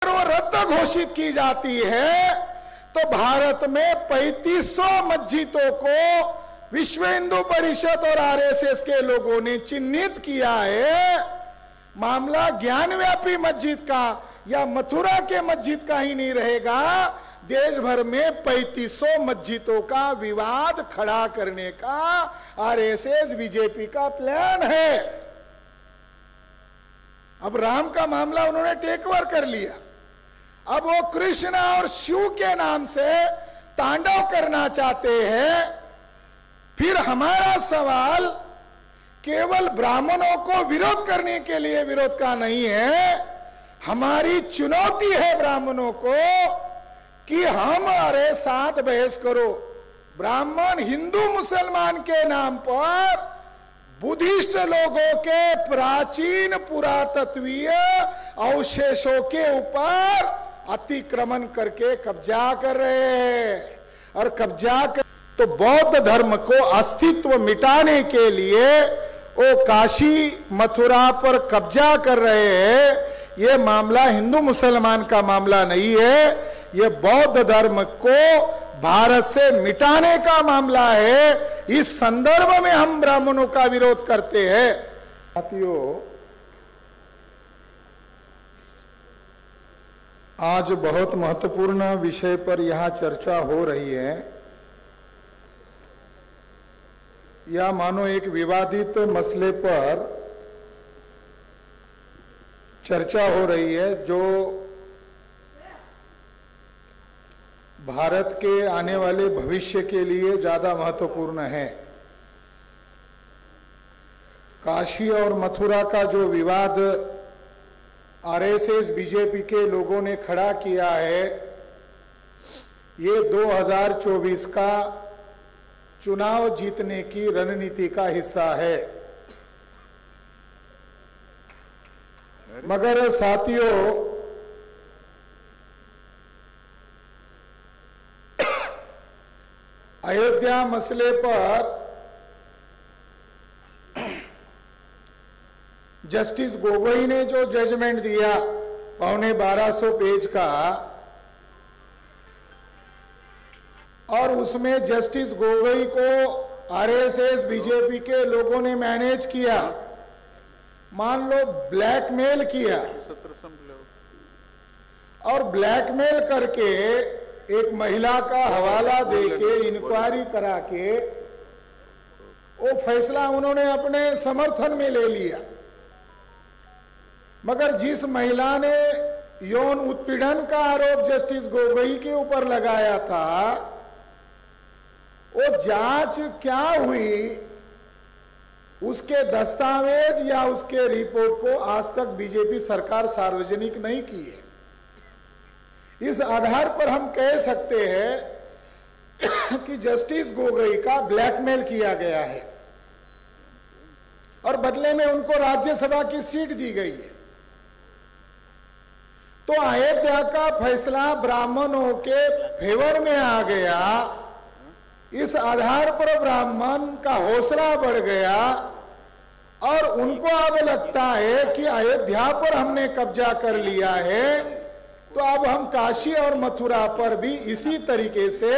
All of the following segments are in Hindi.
अगर वो रद्द घोषित की जाती है तो भारत में 3500 मस्जिदों को विश्व हिंदू परिषद और आरएसएस के लोगों ने चिन्हित किया है। मामला ज्ञानव्यापी मस्जिद का या मथुरा के मस्जिद का ही नहीं रहेगा, देश भर में 3500 मस्जिदों का विवाद खड़ा करने का आरएसएस बीजेपी का प्लान है। अब राम का मामला उन्होंने टेक ओवर कर लिया, अब वो कृष्ण और शिव के नाम से तांडव करना चाहते हैं। फिर हमारा सवाल केवल ब्राह्मणों को विरोध करने के लिए विरोध का नहीं है, हमारी चुनौती है ब्राह्मणों को कि हमारे साथ बहस करो। ब्राह्मण हिंदू मुसलमान के नाम पर बुद्धिस्ट लोगों के प्राचीन पुरातत्वीय अवशेषों के ऊपर अतिक्रमण करके कब्जा कर रहे हैं। और कब्जा कर तो बौद्ध धर्म को अस्तित्व मिटाने के लिए वो काशी मथुरा पर कब्जा कर रहे हैं। ये मामला हिंदू मुसलमान का मामला नहीं है, ये बौद्ध धर्म को भारत से मिटाने का मामला है। इस संदर्भ में हम ब्राह्मणों का विरोध करते हैं। साथियों, आज बहुत महत्वपूर्ण विषय पर यहां चर्चा हो रही है। या मानो एक विवादित मसले पर चर्चा हो रही है जो भारत के आने वाले भविष्य के लिए ज्यादा महत्वपूर्ण है। काशी और मथुरा का जो विवाद आरएसएस बीजेपी के लोगों ने खड़ा किया है, ये 2024 का चुनाव जीतने की रणनीति का हिस्सा है। मगर साथियों, अयोध्या मसले पर जस्टिस गोगोई ने जो जजमेंट दिया 1250 पेज का, और उसमें जस्टिस गोगोई को आरएसएस बीजेपी के लोगों ने मैनेज किया, मान लो ब्लैकमेल किया, और ब्लैकमेल करके एक महिला का हवाला देके इंक्वायरी करा के वो फैसला उन्होंने अपने समर्थन में ले लिया। मगर जिस महिला ने यौन उत्पीड़न का आरोप जस्टिस गोगोई के ऊपर लगाया था, वो जांच क्या हुई, उसके दस्तावेज या उसके रिपोर्ट को आज तक बीजेपी सरकार सार्वजनिक नहीं की है। इस आधार पर हम कह सकते हैं कि जस्टिस गोगोई का ब्लैकमेल किया गया है और बदले में उनको राज्यसभा की सीट दी गई है। तो अयोध्या का फैसला ब्राह्मणों के फेवर में आ गया। इस आधार पर ब्राह्मण का हौसला बढ़ गया और उनको अब लगता है कि अयोध्या पर हमने कब्जा कर लिया है, तो अब हम काशी और मथुरा पर भी इसी तरीके से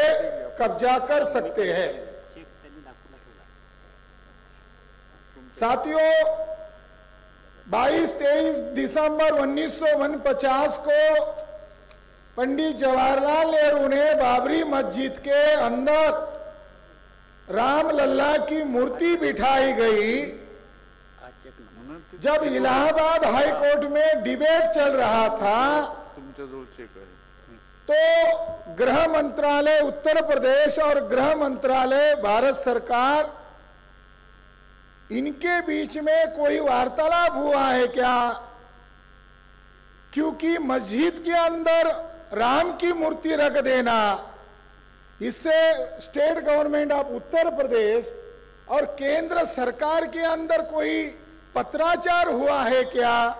कब्जा कर सकते हैं। साथियों, 22-23 दिसंबर 1949 को पंडित जवाहरलाल नेहरू ने बाबरी मस्जिद के अंदर राम लल्ला की मूर्ति बिठाई गई। जब इलाहाबाद हाई कोर्ट में डिबेट चल रहा था, तो गृह मंत्रालय उत्तर प्रदेश और गृह मंत्रालय भारत सरकार, इनके बीच में कोई वार्तालाप हुआ है क्या? क्योंकि मस्जिद के अंदर राम की मूर्ति रख देना, इससे state government of Uttar Pradesh और केंद्र सरकार के अंदर कोई पत्राचार हुआ है क्या?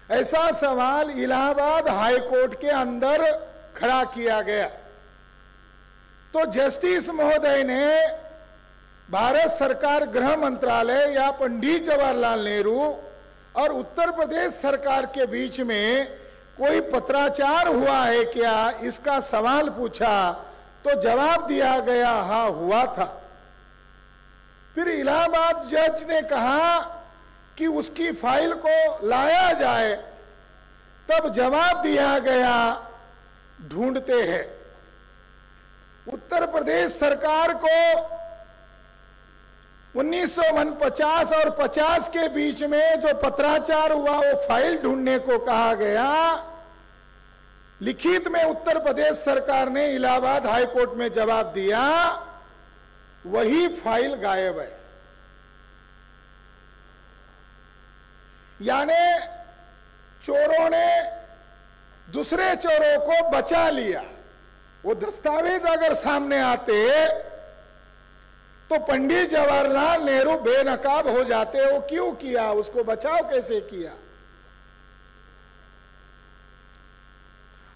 ऐसा सवाल इलाहाबाद हाई कोर्ट के अंदर खड़ा किया गया। तो जस्टिस महोदय ने भारत सरकार गृह मंत्रालय या पंडित जवाहरलाल नेहरू और उत्तर प्रदेश सरकार के बीच में कोई पत्राचार हुआ है क्या, इसका सवाल पूछा तो जवाब दिया गया हाँ हुआ था। फिर इलाहाबाद जज ने कहा कि उसकी फाइल को लाया जाए, तब जवाब दिया गया ढूंढते हैं। उत्तर प्रदेश सरकार को 1949 और 50 के बीच में जो पत्राचार हुआ वो फाइल ढूंढने को कहा गया। लिखित में उत्तर प्रदेश सरकार ने इलाहाबाद हाई कोर्ट में जवाब दिया, वही फाइल गायब है। यानी चोरों ने दूसरे चोरों को बचा लिया। वो दस्तावेज अगर सामने आते तो पंडित जवाहरलाल नेहरू बेनकाब हो जाते। वो क्यों किया, उसको बचाव कैसे किया।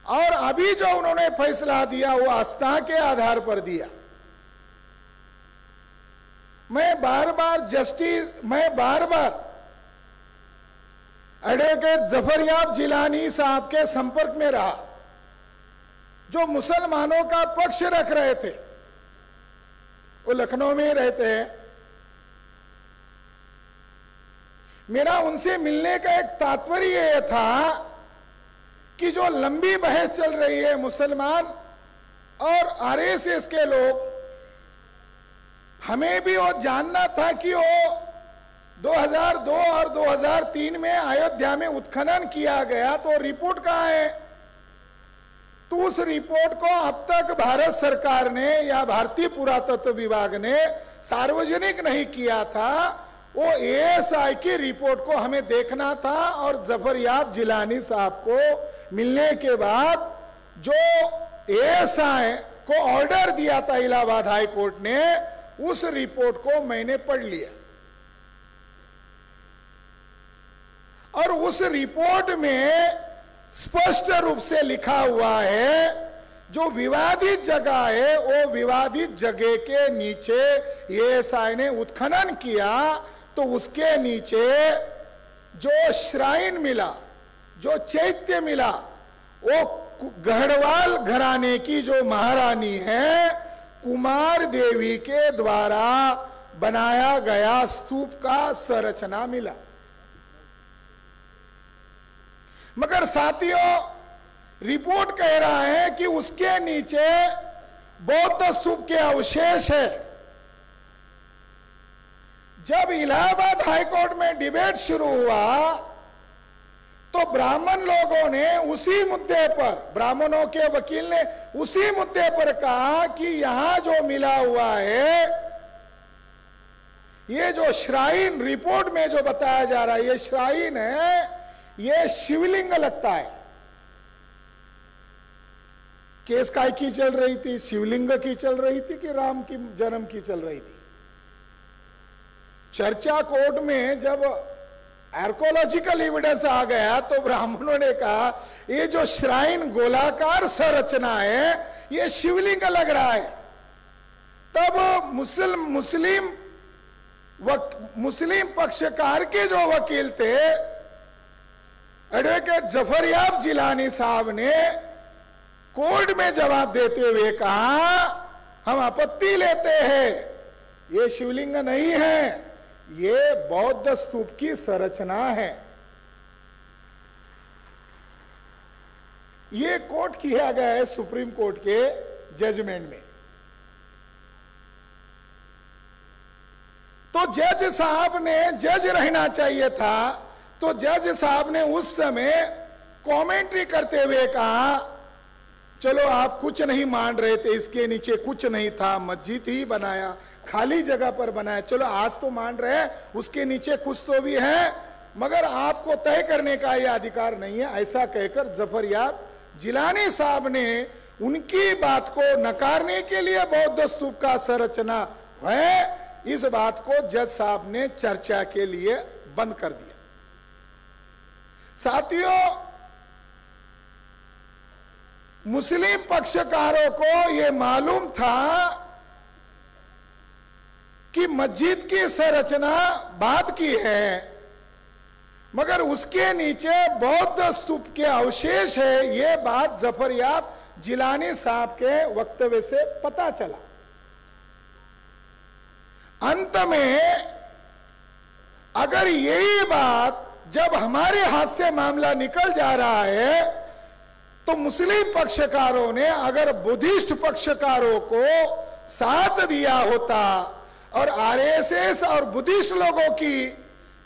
और अभी जो उन्होंने फैसला दिया वो आस्था के आधार पर दिया। मैं बार बार एडवोकेट जफरयाब जिलानी साहब के संपर्क में रहा, जो मुसलमानों का पक्ष रख रहे थे। वो लखनऊ में रहते हैं। मेरा उनसे मिलने का एक तात्पर्य यह था कि जो लंबी बहस चल रही है मुसलमान और आरएसएस के लोग, हमें भी वो जानना था कि वो 2002 और 2003 में अयोध्या में उत्खनन किया गया, तो रिपोर्ट कहां है। तो उस रिपोर्ट को अब तक भारत सरकार ने या भारतीय पुरातत्व विभाग ने सार्वजनिक नहीं किया था। वो एएसआई की रिपोर्ट को हमें देखना था। और जफरयाब जिलानी साहब को मिलने के बाद जो एएसआई को ऑर्डर दिया था इलाहाबाद हाई कोर्ट ने, उस रिपोर्ट को मैंने पढ़ लिया। और उस रिपोर्ट में स्पष्ट रूप से लिखा हुआ है जो विवादित जगह है वो विवादित जगह के नीचे एएसआई ने उत्खनन किया, तो उसके नीचे जो श्राइन मिला, जो चैत्य मिला, वो गढ़वाल घराने की जो महारानी है कुमार देवी के द्वारा बनाया गया स्तूप का संरचना मिला। मगर साथियों, रिपोर्ट कह रहा है कि उसके नीचे बौद्ध स्तूप के अवशेष है। जब इलाहाबाद हाईकोर्ट में डिबेट शुरू हुआ तो ब्राह्मण लोगों ने उसी मुद्दे पर, ब्राह्मणों के वकील ने उसी मुद्दे पर कहा कि यहां जो मिला हुआ है, ये जो श्राइन रिपोर्ट में जो बताया जा रहा है, ये श्राइन है, ये शिवलिंग लगता है। केस काय की चल रही थी, शिवलिंग की चल रही थी कि राम की जन्म की चल रही थी। चर्चा कोर्ट में जब आर्कोलॉजिकल एविडेंस आ गया तो ब्राह्मणों ने कहा ये जो श्राइन गोलाकार संरचना है ये शिवलिंग लग रहा है। तब मुस्लिम पक्षकार के जो वकील थे एडवोकेट जफरयाब जिलानी साहब ने कोर्ट में जवाब देते हुए कहा हम आपत्ति लेते हैं, ये शिवलिंग नहीं है, ये बौद्ध स्तूप की संरचना है। ये कोट किया गया है सुप्रीम कोर्ट के जजमेंट में। तो जज साहब ने जज रहना चाहिए था, तो जज साहब ने उस समय कमेंट्री करते हुए कहा चलो आप कुछ नहीं मान रहे थे, इसके नीचे कुछ नहीं था, मस्जिद ही बनाया, खाली जगह पर बनाया, चलो आज तो मान रहे हैं उसके नीचे कुछ तो भी है, मगर आपको तय करने का यह अधिकार नहीं है। ऐसा कहकर जफरयाब जिलानी साहब ने उनकी बात को नकारने के लिए बौद्ध स्तूप का संरचना है, इस बात को जज साहब ने चर्चा के लिए बंद कर दिया। साथियों, मुस्लिम पक्षकारों को यह मालूम था कि मस्जिद की संरचना बाद की है मगर उसके नीचे बौद्ध स्तूप के अवशेष है, ये बात जफरयाब जिलानी साहब के वक्तव्य से पता चला। अंत में अगर यही बात जब हमारे हाथ से मामला निकल जा रहा है, तो मुस्लिम पक्षकारों ने अगर बुद्धिस्ट पक्षकारों को साथ दिया होता और आरएसएस और बुद्धिस्ट लोगों की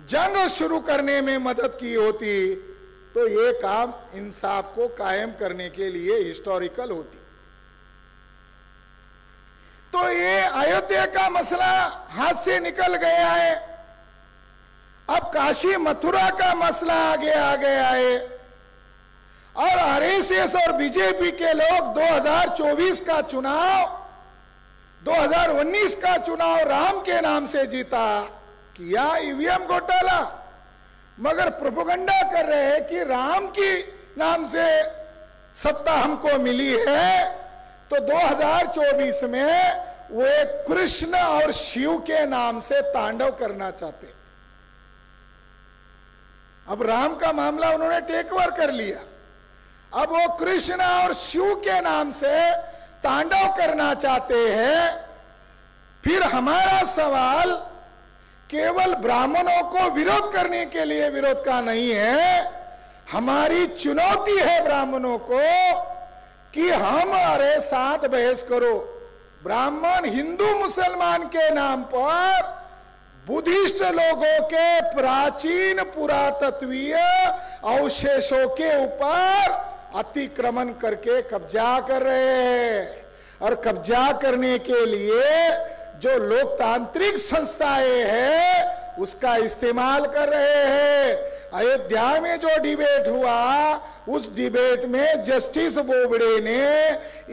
जंग शुरू करने में मदद की होती, तो ये काम इंसाफ को कायम करने के लिए हिस्टोरिकल होती। तो ये अयोध्या का मसला हाथ से निकल गया है। अब काशी मथुरा का मसला आगे आ गया है और आरएसएस और बीजेपी के लोग 2024 का चुनाव, 2019 का चुनाव राम के नाम से जीता, किया ईवीएम घोटाला, मगर प्रोपेगेंडा कर रहे हैं कि राम की नाम से सत्ता हमको मिली है। तो 2024 में वे कृष्ण और शिव के नाम से तांडव करना चाहते। अब राम का मामला उन्होंने टेक ओवर कर लिया, अब वो कृष्ण और शिव के नाम से तांडव करना चाहते हैं। फिर हमारा सवाल केवल ब्राह्मणों को विरोध करने के लिए विरोध का नहीं है, हमारी चुनौती है ब्राह्मणों को कि हमारे साथ बहस करो। ब्राह्मण हिंदू मुसलमान के नाम पर बुद्धिस्ट लोगों के प्राचीन पुरातत्वीय अवशेषों के ऊपर अतिक्रमण करके कब्जा कर रहे हैं, और कब्जा करने के लिए जो लोकतांत्रिक संस्थाएं हैं उसका इस्तेमाल कर रहे हैं। अयोध्या में जो डिबेट हुआ, उस डिबेट में जस्टिस बोबड़े ने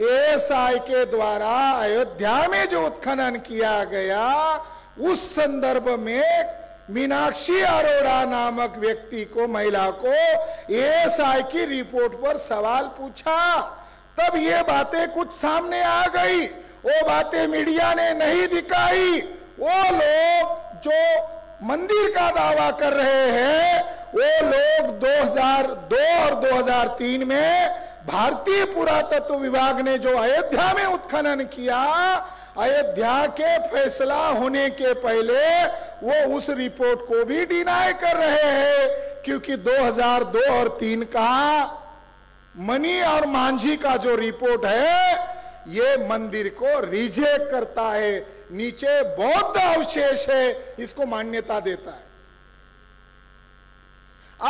एएसआई के द्वारा अयोध्या में जो उत्खनन किया गया, उस संदर्भ में मीनाक्षी अरोड़ा नामक व्यक्ति को, महिला को एएसआई की रिपोर्ट पर सवाल पूछा, तब ये बातें कुछ सामने आ गई। वो बातें मीडिया ने नहीं दिखाई। वो लोग जो मंदिर का दावा कर रहे हैं, वो लोग 2002 और 2003 में भारतीय पुरातत्व विभाग ने जो अयोध्या में उत्खनन किया, अयोध्या के फैसला होने के पहले वो उस रिपोर्ट को भी डिनाई कर रहे हैं, क्योंकि 2002 और 2003 का मनी और मांझी का जो रिपोर्ट है, ये मंदिर को रिजेक्ट करता है, नीचे बौद्ध अवशेष है, इसको मान्यता देता है।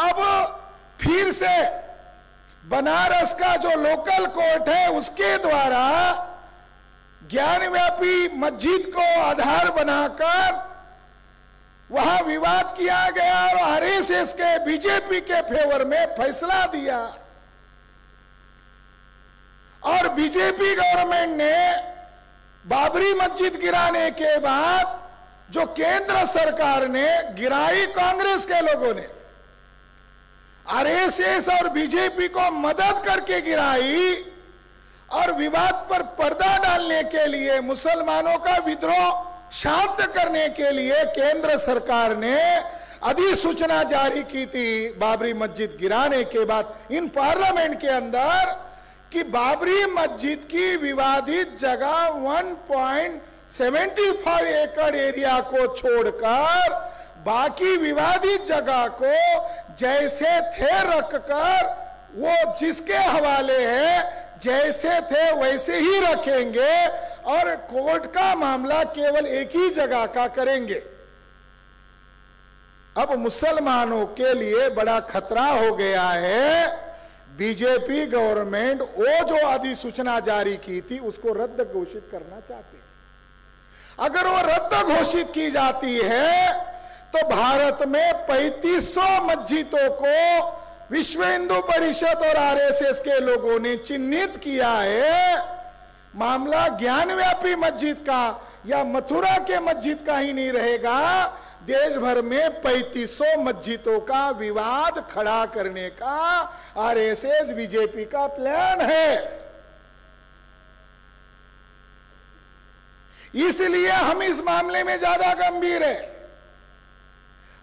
अब फिर से बनारस का जो लोकल कोर्ट है, उसके द्वारा ज्ञानव्यापी मस्जिद को आधार बनाकर वहां विवाद किया गया और आरएसएस के, बीजेपी के फेवर में फैसला दिया, और बीजेपी गवर्नमेंट ने बाबरी मस्जिद गिराने के बाद जो केंद्र सरकार ने गिराई, कांग्रेस के लोगों ने आरएसएस और बीजेपी को मदद करके गिराई, और विवाद पर पर्दा डालने के लिए, मुसलमानों का विद्रोह शांत करने के लिए केंद्र सरकार ने अधिसूचना जारी की थी बाबरी मस्जिद गिराने के बाद इन पार्लियामेंट के अंदर, कि बाबरी मस्जिद की विवादित जगह 1.75 एकड़ एरिया को छोड़कर बाकी विवादित जगह को जैसे थे रखकर, वो जिसके हवाले है जैसे थे वैसे ही रखेंगे, और कोर्ट का मामला केवल एक ही जगह का करेंगे। अब मुसलमानों के लिए बड़ा खतरा हो गया है। बीजेपी गवर्नमेंट वो जो अधिसूचना जारी की थी उसको रद्द घोषित करना चाहते हैं। अगर वो रद्द घोषित की जाती है तो भारत में 3500 मस्जिदों को विश्व हिंदू परिषद और आरएसएस के लोगों ने चिन्हित किया है। मामला ज्ञानव्यापी मस्जिद का या मथुरा के मस्जिद का ही नहीं रहेगा, देश भर में 3500 मस्जिदों का विवाद खड़ा करने का आरएसएस बीजेपी का प्लान है। इसलिए हम इस मामले में ज्यादा गंभीर है।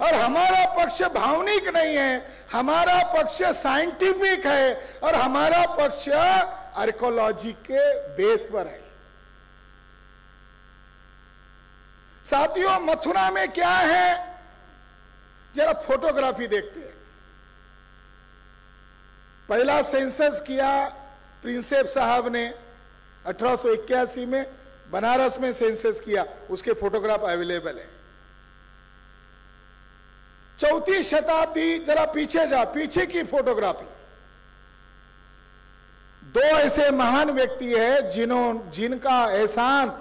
और हमारा पक्ष भावनिक नहीं है, हमारा पक्ष साइंटिफिक है और हमारा पक्ष आर्कियोलॉजी के बेस पर है। साथियों, मथुरा में क्या है, जरा फोटोग्राफी देखते हैं। पहला सेंसस किया प्रिंसेप साहब ने 1881 में, बनारस में सेंसस किया, उसके फोटोग्राफ अवेलेबल है। 4वीं शताब्दी, जरा पीछे जा, पीछे की फोटोग्राफी। 2 ऐसे महान व्यक्ति है जिनका एहसान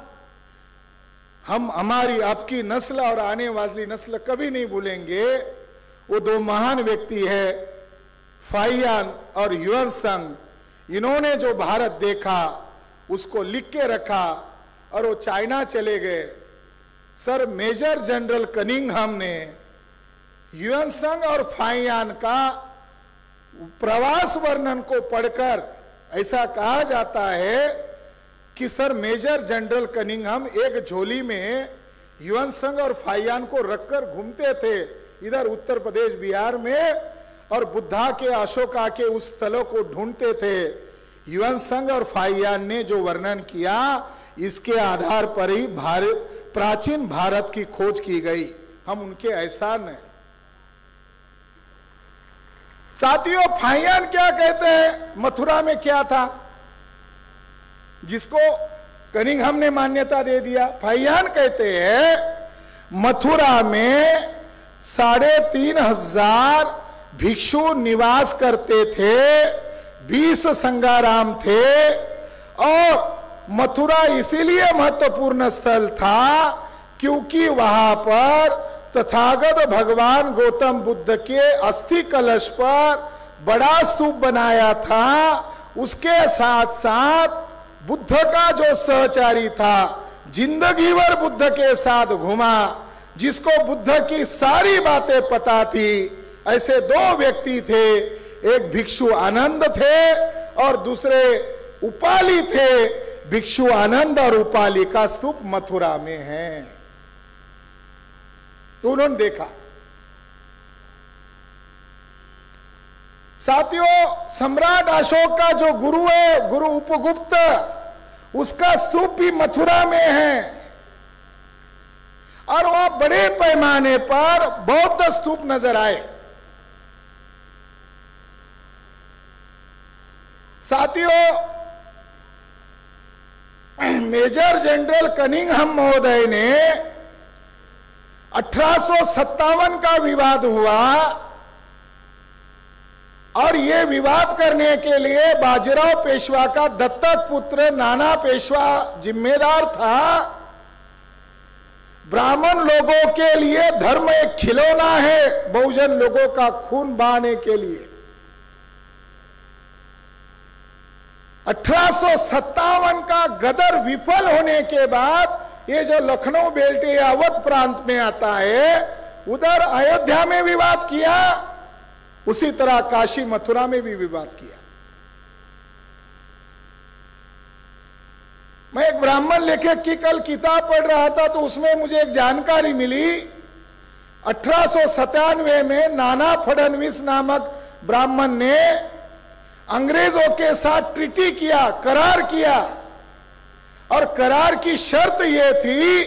हम, हमारी आपकी नस्ल और आने वाली नस्ल कभी नहीं भूलेंगे। वो 2 महान व्यक्ति है, फाहियान और ह्वेनसांग। इन्होंने जो भारत देखा उसको लिख के रखा और वो चाइना चले गए। सर मेजर जनरल कनिंघम ने ह्वेनसांग और फाहियान का प्रवास वर्णन को पढ़कर ऐसा कहा जाता है कि सर मेजर जनरल कनिंघम एक झोली में ह्वेनसांग और फाहियान को रखकर घूमते थे इधर उत्तर प्रदेश बिहार में, और बुद्धा के अशोका के उस स्थलों को ढूंढते थे। ह्वेनसांग और फाहियान ने जो वर्णन किया, इसके आधार पर ही प्राचीन भारत की खोज की गई। हम उनके एहसान हैं। साथियों, फाहियान क्या कहते हैं, मथुरा में क्या था जिसको कनिंघम ने मान्यता दे दिया। फाहियान कहते हैं मथुरा में 3500 भिक्षु निवास करते थे, 20 संगाराम थे, और मथुरा इसीलिए महत्वपूर्ण स्थल था क्योंकि वहां पर तथागत भगवान गौतम बुद्ध के अस्थि कलश पर बड़ा स्तूप बनाया था। उसके साथ साथ बुद्ध का जो सहचारी था, जिंदगी भर बुद्ध के साथ घुमा, जिसको बुद्ध की सारी बातें पता थी, ऐसे 2 व्यक्ति थे। एक भिक्षु आनंद थे और दूसरे उपाली थे। भिक्षु आनंद और उपाली का स्तूप मथुरा में है। तो उन्होंने देखा। साथियों, सम्राट अशोक का जो गुरु है, गुरु उपगुप्त, उसका स्तूप भी मथुरा में है, और वह बड़े पैमाने पर बौद्ध स्तूप नजर आए। साथियों, मेजर जनरल कनिंघम महोदय ने 1857 का विवाद हुआ, और यह विवाद करने के लिए बाजीराव पेशवा का दत्तक पुत्र नाना पेशवा जिम्मेदार था। ब्राह्मण लोगों के लिए धर्म एक खिलौना है, बहुजन लोगों का खून बहाने के लिए। 1857 का गदर विफल होने के बाद ये जो लखनऊ बेल्ट या अवध प्रांत में आता है, उधर अयोध्या में विवाद किया, उसी तरह काशी मथुरा में भी विवाद किया। मैं एक ब्राह्मण लेखक की कल किताब पढ़ रहा था, तो उसमें मुझे एक जानकारी मिली। 1897 में नाना फडणवीस नामक ब्राह्मण ने अंग्रेजों के साथ ट्रीटी किया, करार किया, और करार की शर्त यह थी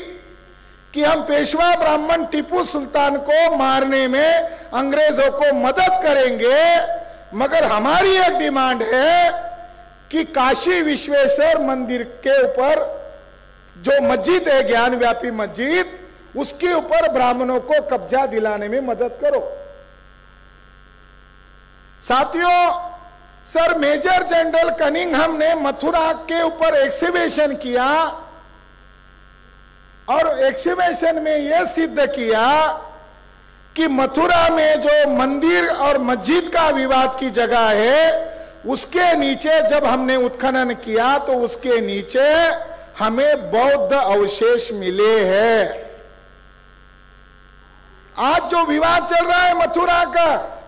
कि हम पेशवा ब्राह्मण टीपू सुल्तान को मारने में अंग्रेजों को मदद करेंगे, मगर हमारी एक डिमांड है कि काशी विश्वेश्वर मंदिर के ऊपर जो मस्जिद है, ज्ञानव्यापी मस्जिद, उसके ऊपर ब्राह्मणों को कब्जा दिलाने में मदद करो। साथियों, सर मेजर जनरल कनिंघम ने मथुरा के ऊपर एक्सिबिशन किया, और एक्सिबिशन में यह सिद्ध किया कि मथुरा में जो मंदिर और मस्जिद का विवाद की जगह है, उसके नीचे जब हमने उत्खनन किया तो उसके नीचे हमें बौद्ध अवशेष मिले हैं। आज जो विवाद चल रहा है मथुरा का,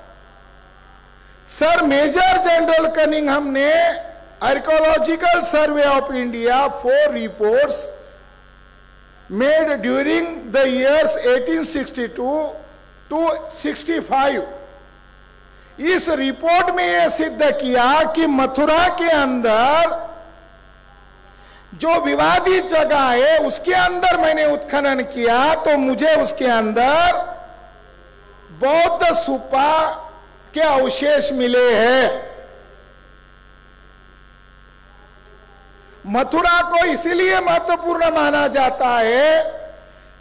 सर मेजर जनरल कनिंघम ने archaeological survey of India 4 reports made during the years 1862 to 265 इस रिपोर्ट में यह सिद्ध किया कि मथुरा के अंदर जो विवादित जगह है उसके अंदर मैंने उत्खनन किया तो मुझे उसके अंदर बौद्ध स्तूपा के अवशेष मिले हैं। मथुरा को इसीलिए महत्वपूर्ण माना जाता है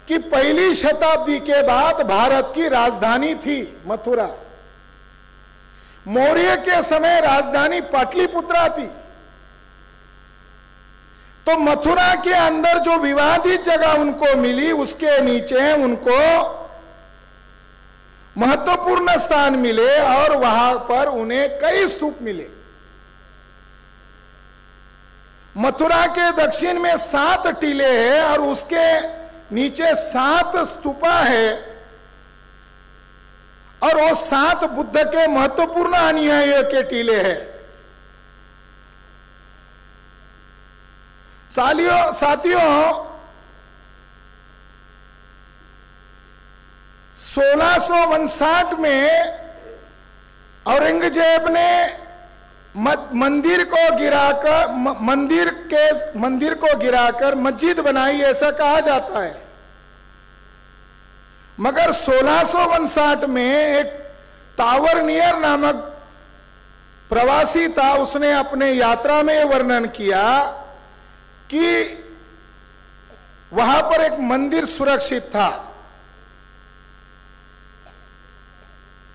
कि पहली शताब्दी के बाद भारत की राजधानी थी मथुरा। मौर्य के समय राजधानी पाटलिपुत्रा थी। तो मथुरा के अंदर जो विवादित जगह उनको मिली उसके नीचे उनको महत्वपूर्ण स्थान मिले और वहां पर उन्हें कई स्तूप मिले। मथुरा के दक्षिण में 7 टीले हैं और उसके नीचे 7 स्तूपा है और वो 7 बुद्ध के महत्वपूर्ण अनुयायियों के टीले हैं। साथियों 1659 में औरंगजेब ने मंदिर को गिराकर मस्जिद बनाई ऐसा कहा जाता है। मगर 1659 में एक तावरनियर नामक प्रवासी था, उसने अपने यात्रा में वर्णन किया कि वहां पर एक मंदिर सुरक्षित था।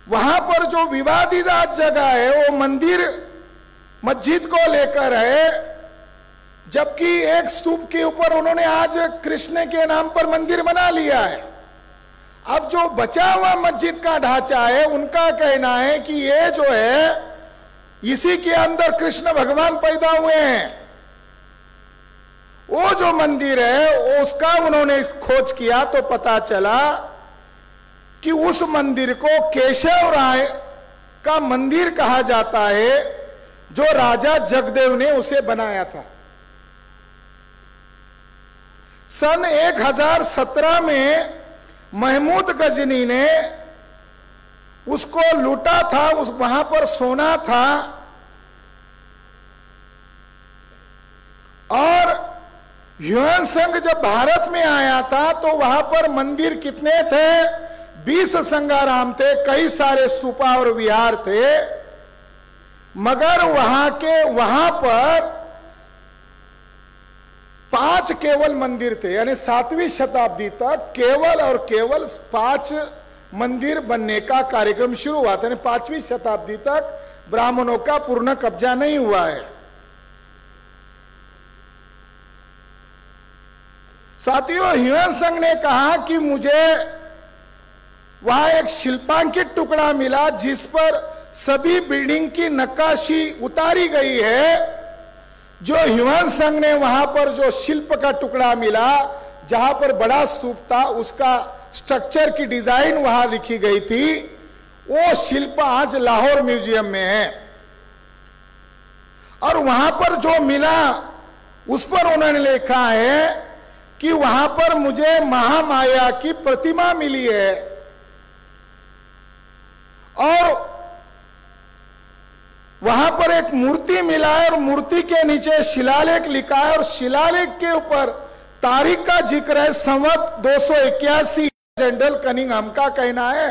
वहां पर जो विवादित जगह है वो मंदिर मस्जिद को लेकर है, जबकि एक स्तूप के ऊपर उन्होंने आज कृष्ण के नाम पर मंदिर बना लिया है। अब जो बचा हुआ मस्जिद का ढांचा है उनका कहना है कि ये जो है इसी के अंदर कृष्ण भगवान पैदा हुए हैं। वो जो मंदिर है उसका उन्होंने खोज किया तो पता चला कि उस मंदिर को केशव राय का मंदिर कहा जाता है, जो राजा जगदेव ने उसे बनाया था। सन 1017 में महमूद गजनी ने उसको लूटा था। वहां पर सोना था और ह्युएन संघ जब भारत में आया था तो वहां पर मंदिर कितने थे? 20 संगाराम थे, कई सारे स्तूपा और विहार थे। मगर वहां पर 5 केवल मंदिर थे, यानी 7वीं शताब्दी तक केवल और केवल 5 मंदिर बनने का कार्यक्रम शुरू हुआ था। 5वीं शताब्दी तक ब्राह्मणों का पूर्ण कब्जा नहीं हुआ है। साथियों, ह्युएन संघ ने कहा कि मुझे वहां एक शिल्पांकित टुकड़ा मिला जिस पर सभी बिल्डिंग की नक्काशी उतारी गई है। जो ह्युएन संघ ने वहां पर जो शिल्प का टुकड़ा मिला, जहां पर बड़ा स्तूप था, उसका स्ट्रक्चर की डिजाइन वहां लिखी गई थी, वो शिल्प आज लाहौर म्यूजियम में है। और वहां पर जो मिला उस पर उन्होंने लिखा है कि वहां पर मुझे महामाया की प्रतिमा मिली है और वहां पर एक मूर्ति मिला है और मूर्ति के नीचे शिलालेख लिखा है और शिलालेख के ऊपर तारीख का जिक्र है, संवत 281। जनरल कनिंघम का कहना है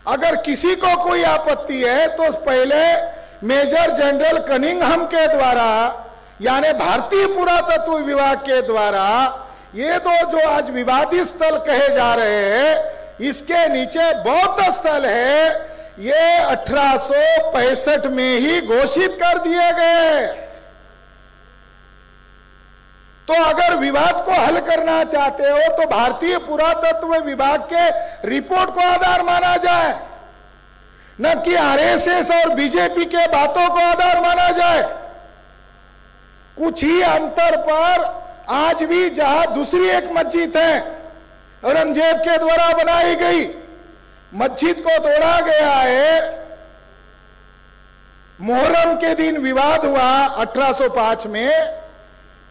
अगर किसी को कोई आपत्ति है तो पहले मेजर जनरल कनिंघम के द्वारा, यानी भारतीय पुरातत्व विभाग के द्वारा, ये जो आज विवादित स्थल कहे जा रहे हैं इसके नीचे बौद्ध स्थल है, ये 1865 में ही घोषित कर दिए गए। तो अगर विवाद को हल करना चाहते हो तो भारतीय पुरातत्व विभाग के रिपोर्ट को आधार माना जाए, न कि आरएसएस और बीजेपी के बातों को आधार माना जाए। कुछ ही अंतर पर आज भी जहां दूसरी एक मस्जिद है औरंगजेब के द्वारा बनाई गई, मस्जिद को तोड़ा गया है। मुहर्रम के दिन विवाद हुआ 1805 में,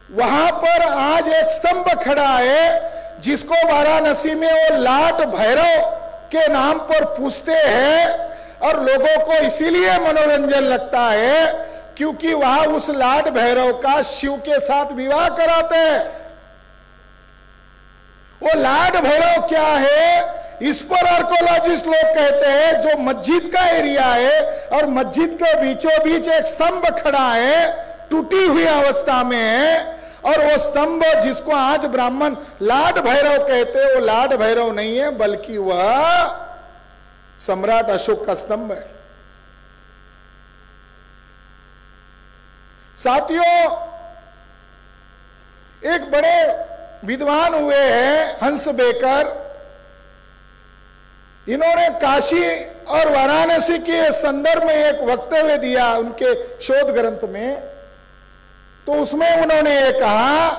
वहां पर आज एक स्तंभ खड़ा है जिसको वाराणसी में वो लाट भैरव के नाम पर पूछते हैं और लोगों को इसीलिए मनोरंजन लगता है क्योंकि वहां उस लाड भैरव का शिव के साथ विवाह कराते हैं। वो लाड भैरव क्या है, इस पर आर्कोलॉजिस्ट लोग कहते हैं जो मस्जिद का एरिया है और मस्जिद के बीचों बीच एक स्तंभ खड़ा है, टूटी हुई अवस्था में है, और वो स्तंभ जिसको आज ब्राह्मण लाड भैरव कहते हैं, वो लाड भैरव नहीं है बल्कि वह सम्राट अशोक का स्तंभ है। साथियों, एक बड़े विद्वान हुए हैं हंस बेकर, इन्होंने काशी और वाराणसी के संदर्भ में एक वक्तव्य दिया उनके शोध ग्रंथ में। तो उसमें उन्होंने ये कहा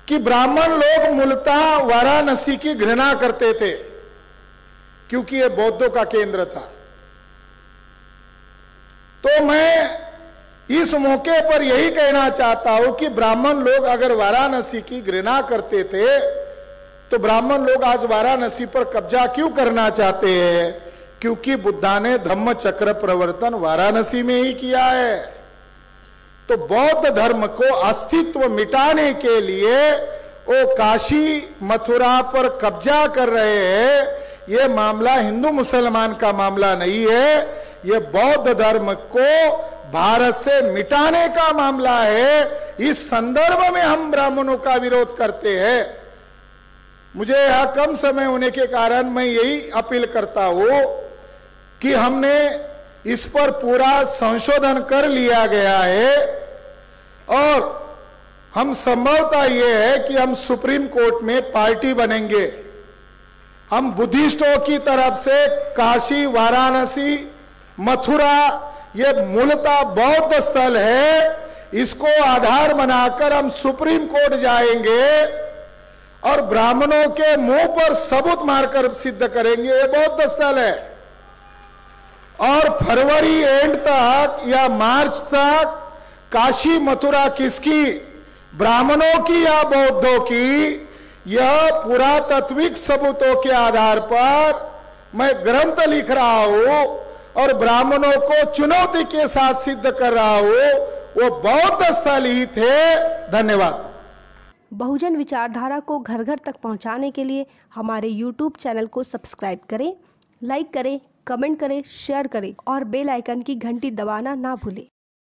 कि ब्राह्मण लोग मूलतः वाराणसी की घृणा करते थे क्योंकि यह बौद्धों का केंद्र था। तो मैं इस मौके पर यही कहना चाहता हूं कि ब्राह्मण लोग अगर वाराणसी की घृणा करते थे तो ब्राह्मण लोग आज वाराणसी पर कब्जा क्यों करना चाहते हैं? क्योंकि बुद्धा ने धम्म चक्र प्रवर्तन वाराणसी में ही किया है। तो बौद्ध धर्म को अस्तित्व मिटाने के लिए वो काशी मथुरा पर कब्जा कर रहे हैं। ये मामला हिंदू मुसलमान का मामला नहीं है, ये बौद्ध धर्म को भारत से मिटाने का मामला है। इस संदर्भ में हम ब्राह्मणों का विरोध करते हैं। मुझे यहां कम समय होने के कारण मैं यही अपील करता हूं कि हमने इस पर पूरा संशोधन कर लिया गया है और हम संभवतः ये है कि हम सुप्रीम कोर्ट में पार्टी बनेंगे। हम बुद्धिस्टों की तरफ से काशी, वाराणसी, मथुरा ये मूलतः बौद्ध स्थल है, इसको आधार बनाकर हम सुप्रीम कोर्ट जाएंगे और ब्राह्मणों के मुंह पर सबूत मारकर सिद्ध करेंगे ये बौद्ध स्थल है। और फरवरी एंड तक या मार्च तक काशी मथुरा किसकी, ब्राह्मणों की या बौद्धों की, यह पुरातात्विक सबूतों के आधार पर मैं ग्रंथ लिख रहा हूं और ब्राह्मणों को चुनौती के साथ सिद्ध कर रहा हूं, वो बौद्ध स्थल ही थे। धन्यवाद। बहुजन विचारधारा को घर घर तक पहुंचाने के लिए हमारे YouTube चैनल को सब्सक्राइब करें, लाइक करें, कमेंट करें, शेयर करें और बेल आइकन की घंटी दबाना ना भूलें।